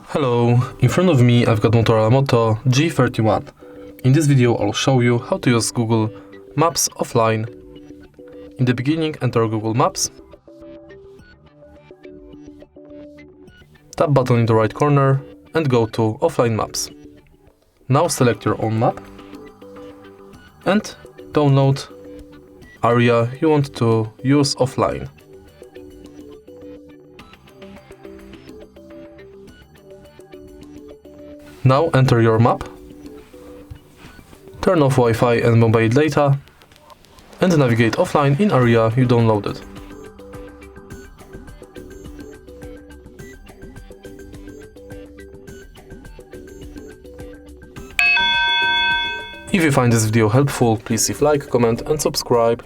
Hello, in front of me I've got Motorola Moto G31. In this video I'll show you how to use Google Maps offline. In the beginning, enter Google Maps. Tap button in the right corner and go to Offline Maps. Now select your own map and download area you want to use offline. Now enter your map, turn off Wi-Fi and mobile data, and navigate offline in area you downloaded. If you find this video helpful, please leave like, comment and subscribe.